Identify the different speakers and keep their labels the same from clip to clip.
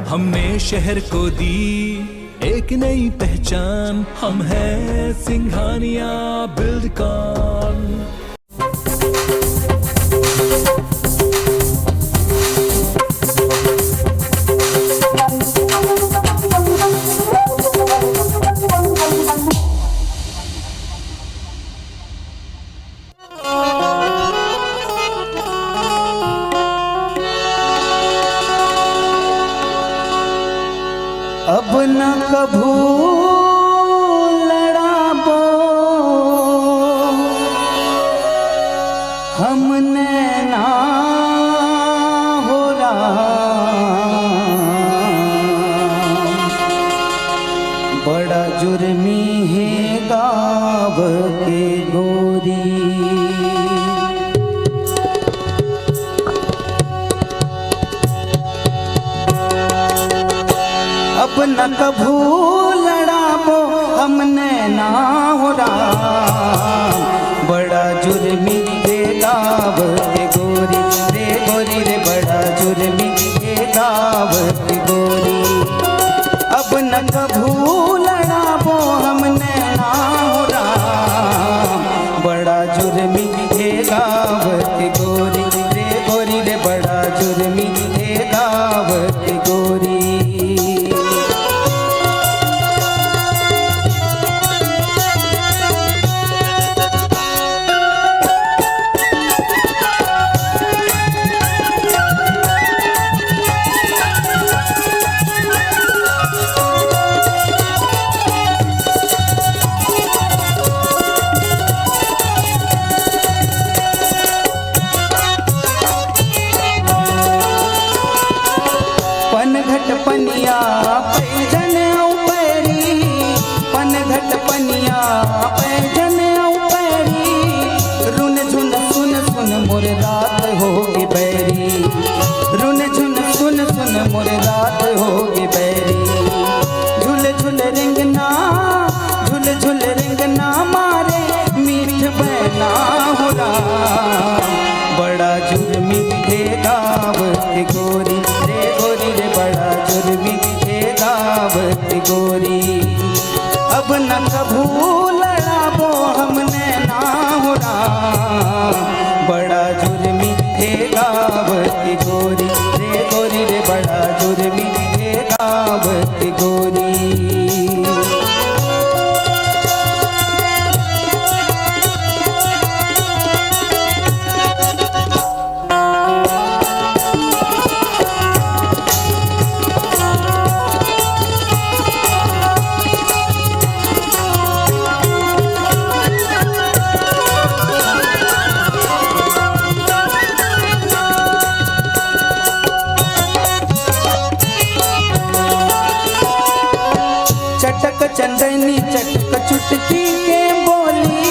Speaker 1: हमने शहर को दी एक नई पहचान, हम हैं सिंघानिया बिल्डकॉन।
Speaker 2: अब न कभू लड़ाबो हमने ना हो बड़ा जुर्मी है गाँव के गोरी। अब न कभू लड़ाबो हमने ना हो बड़ा जुर्मी रे गाँव के गोरी, रे गोरी रे बड़ा जुर्मी रे गाँव के गोरी। अब न कभू लड़ाबो हमने ना हो बड़ा जुर्मी रे गाँव के गोरी, रे गोरी रे बड़ा जुर्मी रे गाँव के गोरी। पनघट पनिया पैजन पैरी, पनघट पनिया पैजन पैरी, रुन झुन सुन सुन मोर रात होगी बैरी, रुन झुन सुन सुन मोर रात होगी बैरी। झूल झूल रिंगना, झूल झूल रिंगना मारे मीठ बहना हो बड़ा जुर्मी है गाँव के गोरी, रे गोरी रे बड़ा जुर्मी है गाँव के गोरी। अब न कभू लड़ाबो हमने ना हो बड़ा जुर्मी है गाँव के गोरी, रे गोरी रे बड़ा जुर्मी है गाँव के गोरी। चटक चंदनी चटक चुटकी के बोली,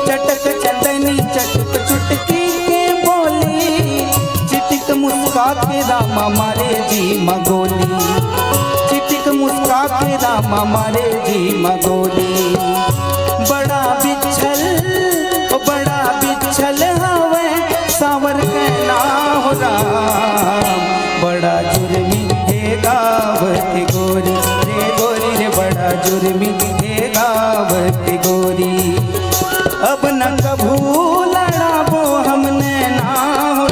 Speaker 2: चटक चंदनी चटक चुटकी के बोली, चिटिक मुस्का के रामा मारे जी मगोली, चिटिक मुस्का के रामा मारे जी मगोली। बड़ा बिच्छल हवे सावर कहना हो बड़ा जुर्मी है गाँव के गोरी, रे गोरी रे बड़ा जुर्मी है गाँव के गोरी। अब न कभू लड़ाबो हमने ना हो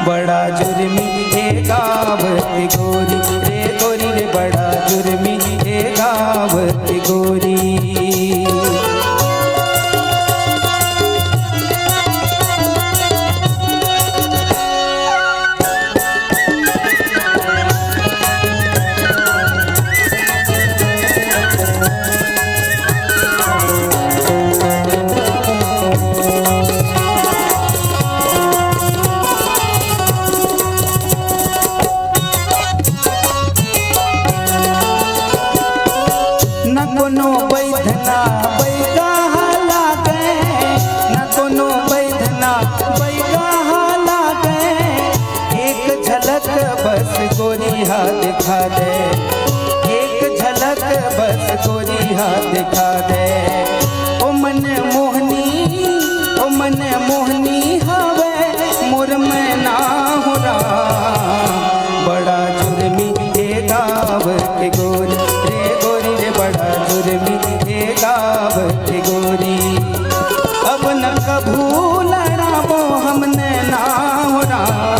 Speaker 2: बड़ा जुर्मी है गाँव के गोरी, रे गोरी रे बड़ा जुर्मी है गाँव के गोरी। न कोनो बैधना बैगाहा लागे, न कोनो बैधना बैगाहा लागे, एक झलक बस गोरी हाथ दिखा दे, एक झलक बस गोरी हाथ दिखा दे। ओ मन मोहनी हवे मोर में ना हो बड़ा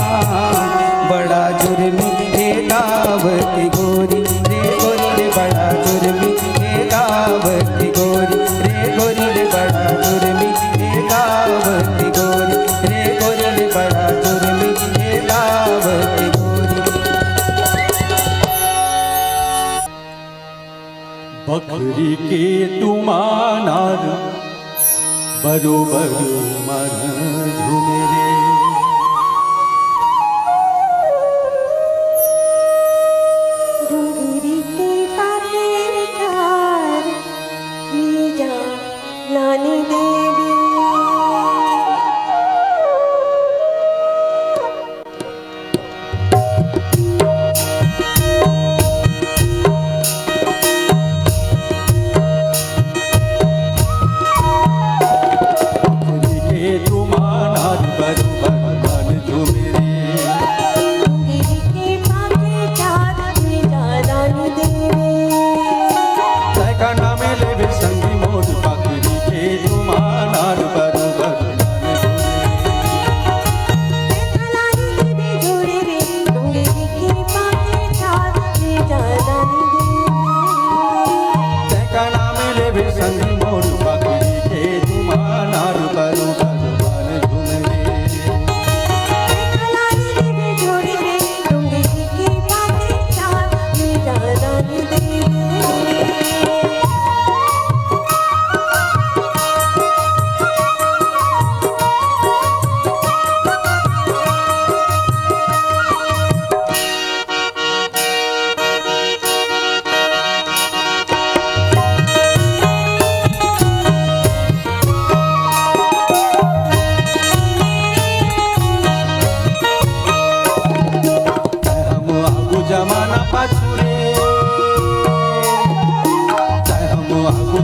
Speaker 2: बड़ा जुर्मी है गावती गोरी रे गोरी रे बड़ा जुर्मी है गावती गोरी रे गोरी रे बड़ा जुर्मी है गावती गोरी रे गोरी रे बड़ा जुर्मी है गावती गोरी।
Speaker 3: बकरी के तुमानार बरोबर मन झुमेरे
Speaker 4: डोंगरी के पाते चार ले जा नानी देवी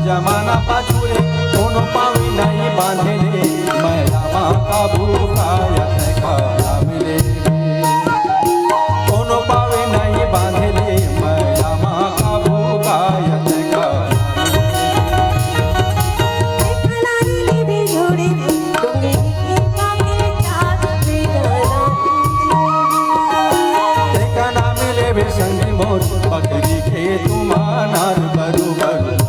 Speaker 3: जमाना पाछुरे कोनो पावी नहीं बांधे रे मैं रामा का भूखा खाया मिले कोनो पावी नहीं बांधे रे मैं रामा का भूखा संगी मोर बकरी के तुमानार बरोबर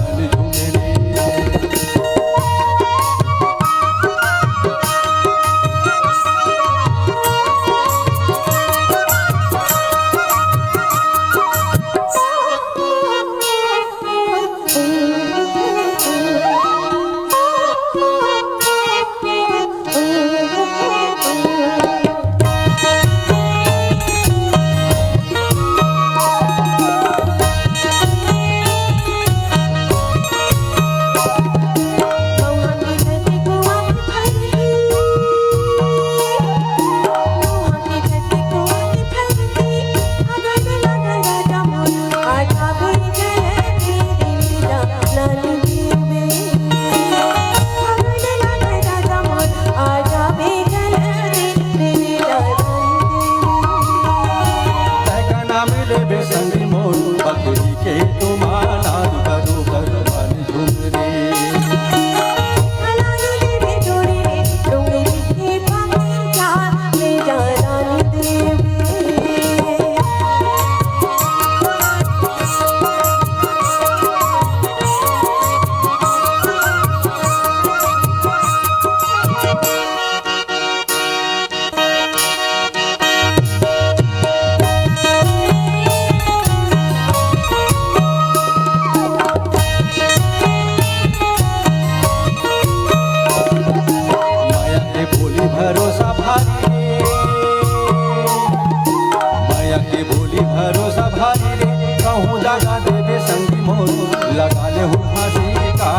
Speaker 3: लगा ले हूँ फांसी का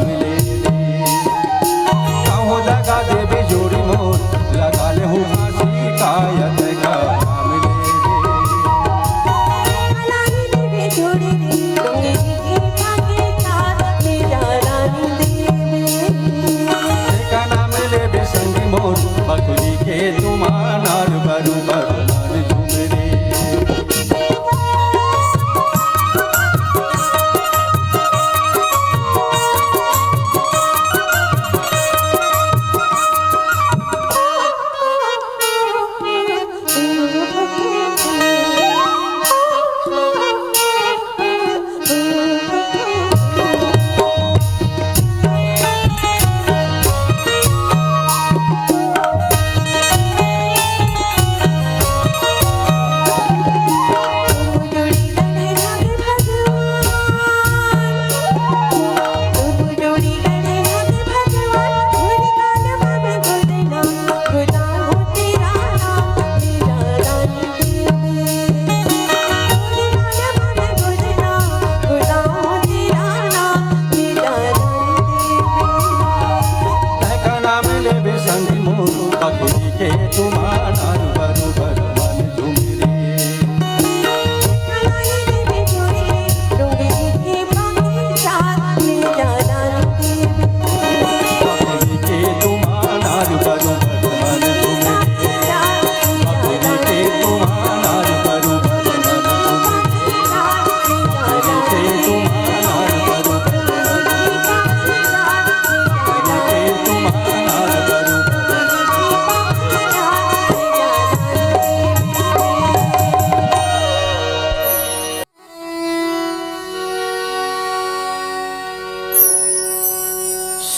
Speaker 3: मिले कहूँ लगा दे भी जोड़ी मोर लगा ले हूँ फांसी का मिले नाम ले बे संगी मोर बकरी के तुमानार बरोबर झुमरे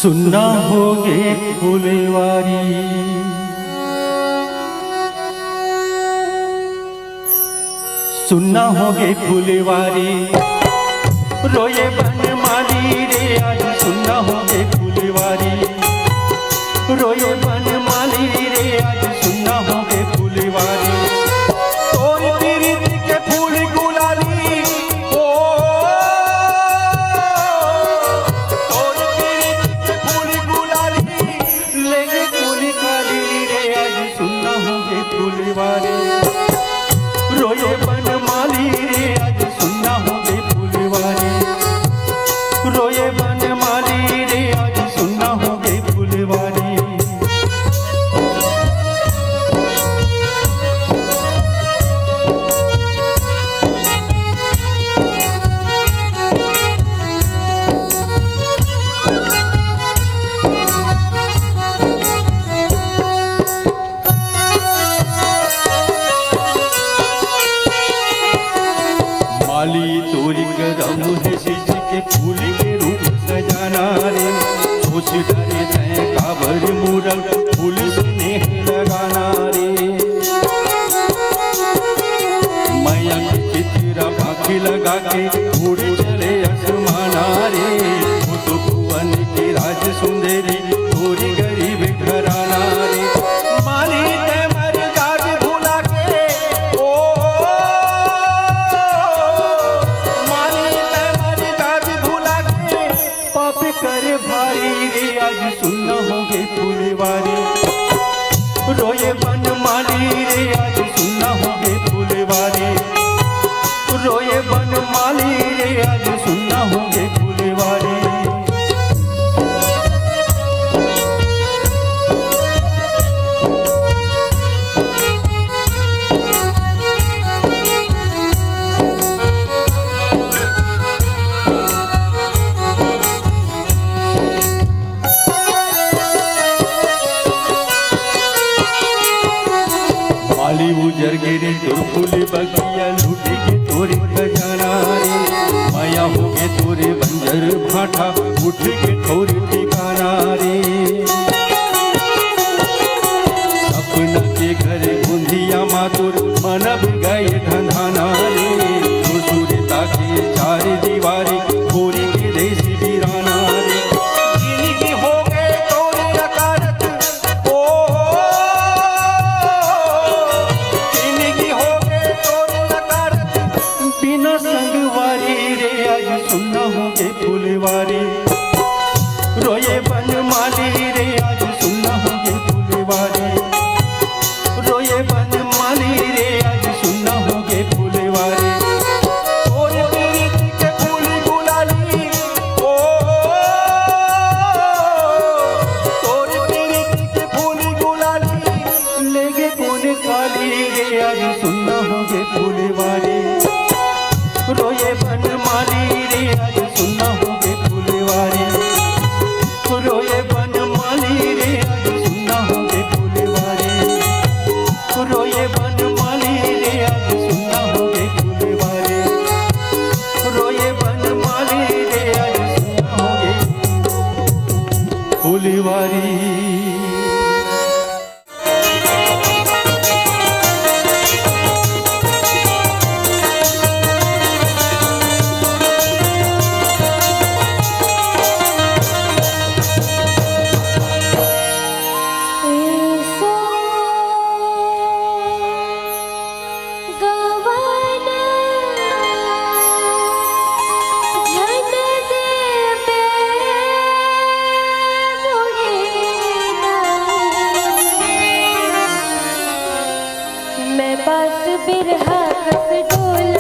Speaker 3: सुनना होगे फुलवारी सुनना होगे फुलवारी रोए बनमाली रे आज सुनना होगे फुलवारी रोए बनमाली रे आज सुनना होगे फुलवारी तोर पीरित के फूल गुलाली ओ तोर पीरित के फूल गुलाली लेके फूल काली रे आज सुनना होगे फुलवारी रोए बनमाली रे आज सुनना होगे फुलवारी रोए बनमाली रे आज सुनना होगे फुलवारी माली तोरी करम है शीश के फूल के रूप सजाना रे सोच डरे तय काबर मूरल फूल स्नेह लगाना रे मैया के चित्र आँखें लगा के उड़ चले आसमाना रे वो तो भुवन की राज सुंदरी थोड़ी गरीब घराना रे माली ते मर जाज भुला के ओ पाप कर भारी रे आज सुनना होगे फुलवारी रोए बनमाली रे आज सुनना होगे फुलवारी रोए बनमाली रे आज सुनना होगे फुलवारी माली उजर गिरी तोर फूल बगिया लूट के तोरे खजाना रे माया हो के तोरे बंजर भाटा उठ के ठोर ठिकाना रे सपना के घर बुंदिया मातुर मनब गए धंधाना रे सूर्यता के चार दीवारी गोरी के देश वीराना रे जिनकी हो गए तोरे अकारत ओ बिना संगवारी रे आज सुनना होगे फुलवारी रोए बनमाली रे आज सुनना होगे फुलवारी रोए बनमाली रे आज सुनना होगे फुलवारी और पीरित के फूल गुलाली ओ तोर पीरित के फूल गुलाली लेगे कौन काली रे आज सुनना होगे फुलवारी रोए बनमाली रे आज सुनना होगे फुलवारी रोए बनमाली रे आज सुनना होगे फुलवारी रोए बनमाली रे आज सुनना होगे फुलवारी रोए बनमाली रे आज सुनना होगे फुलवारी
Speaker 4: बिरहा कस डोला